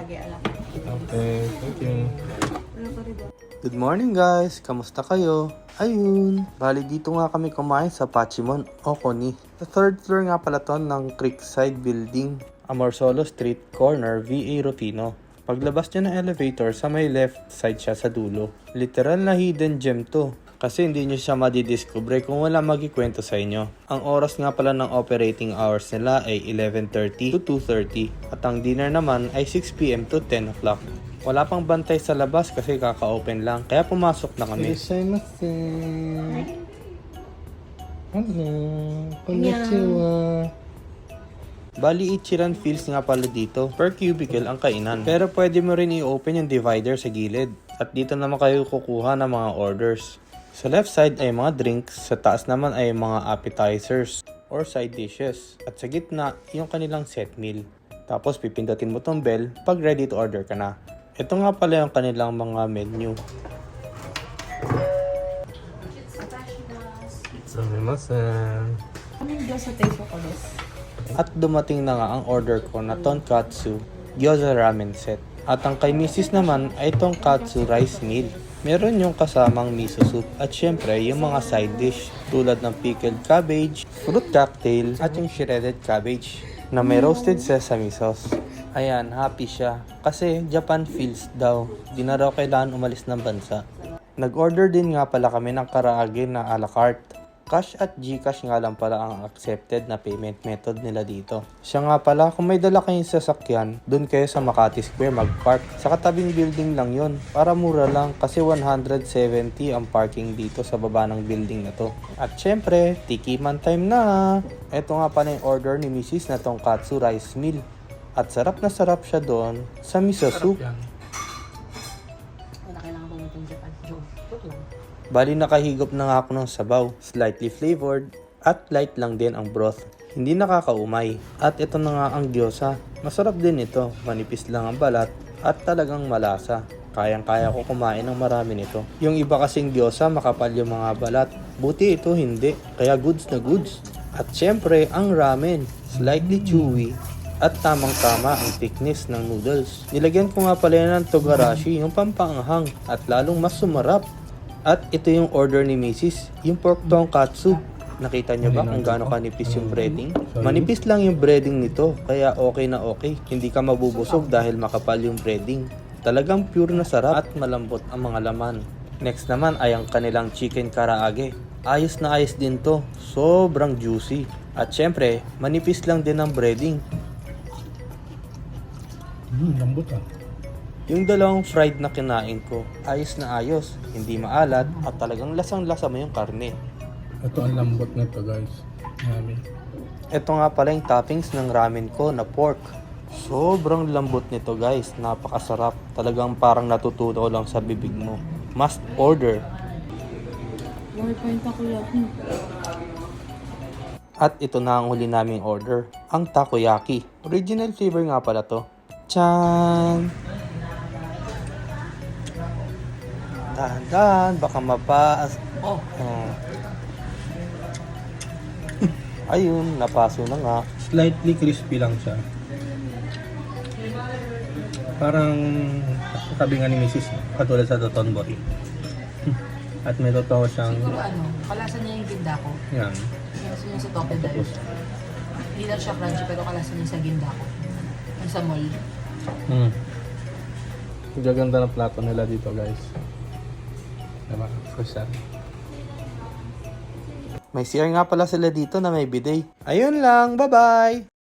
karage alam. Okay, thank you. Ano pa rin ba? Good morning guys! Kamusta kayo? Ayun! Bali dito nga kami kumain sa Pachimon o Koni. Sa third floor nga pala to ng Creekside Building. Amorsolo Street Corner, VA Rufino. Paglabas nyo ng elevator, sa may left side siya sa dulo. Literal na hidden gem to. Kasi hindi nyo siya madidiscover kung wala magikwento sa inyo. Ang oras nga pala ng operating hours nila ay 11:30 to 2:30. At ang dinner naman ay 6 PM to 10 o'clock. Wala pang bantay sa labas kasi kaka-open lang. Kaya pumasok na kami. Irashaimase. Hello. Konnichiwa. Bali, Ichiran Feels nga pala dito. Per cubicle ang kainan. Pero pwede mo rin i-open yung divider sa gilid. At dito naman kayo kukuha ng mga orders. Sa left side ay mga drinks. Sa taas naman ay mga appetizers or side dishes. At sa gitna, yung kanilang set meal. Tapos pipindutin mo tong bell pag ready to order ka na. Ito nga pala yung kanilang mga menu. Sumimasen. Ano yung sa taste ko this? At dumating na nga ang order ko na tonkatsu gyoza ramen set. At ang kay Mrs. naman ay tonkatsu rice meal. Meron yung kasamang miso soup at syempre yung mga side dish tulad ng pickled cabbage, fruit cocktail at yung shredded cabbage na may roasted sesame sauce. Ayan, happy siya kasi Japan Feels daw. Di na raw kailangan umalis ng bansa. Nag-order din nga pala kami ng karaage na a la carte. Cash at Gcash nga lang pala ang accepted na payment method nila dito. Siya nga pala, kung may dala kayong sasakyan, dun kayo sa Makati Square mag-park. Sa katabing building lang yon. Para mura lang kasi 170 ang parking dito sa baba ng building na to. At syempre, tikiman time na! Ito nga pala yung order ni Mrs. na tonkatsu rice meal. At sarap na sarap siya doon sa miso soup. Wala kailangan ba itong Japan? Joke lang. Bali nakahigop na nga ako ng sabaw, slightly flavored at light lang din ang broth. Hindi nakakaumay. At ito na nga ang gyoza. Masarap din ito, manipis lang ang balat at talagang malasa. Kayang-kaya ko kumain ng marami nito. Yung iba kasing gyoza makapal yung mga balat. Buti ito hindi, kaya goods na goods. At syempre ang ramen, slightly chewy at tamang-tama ang thickness ng noodles. Nilagyan ko nga pala yan ng togarashi, yung pampaanghang at lalong mas sumarap. At ito yung order ni Mrs. Yung pork tonkatsu. Nakita nyo ba kung gaano kanipis yung breading? Manipis lang yung breading nito, kaya okay na okay. Hindi ka mabubusog dahil makapal yung breading. Talagang pure na sarap at malambot ang mga laman. Next naman ay ang kanilang chicken karaage. Ayos na ayos din to, sobrang juicy. At syempre, manipis lang din ang breading. Lambot ah. Yung dalawang fried na kinain ko, ayos na ayos, hindi maalat at talagang lasang-lasa mo yung karne. Ito ang lambot nito guys. Yummy. Ito nga pala yung toppings ng ramen ko na pork. Sobrang lambot nito guys, napakasarap. Talagang parang natutunaw lang sa bibig mo. Must order. May point ako lang. At ito na ang huli naming order, ang takoyaki. Original flavor nga pala to. Chan! Dahan-dahan, baka mapaas. Oh. Ayun, napaso na nga. Slightly crispy lang siya. Parang sabi nga ni Mrs. katulad sa Totonbori. At may totoo siyang Siguro kalasan niya yung ginda ko. yan. Kalasan niya sa tope dahil. Hindi lang siya crunchy pero kalasan niya sa ginda ko. Yung sa mall. Ang gaganda ng plato nila dito guys. Diba? First time. May CR nga pala sila dito na may bidet. Ayun lang, bye-bye!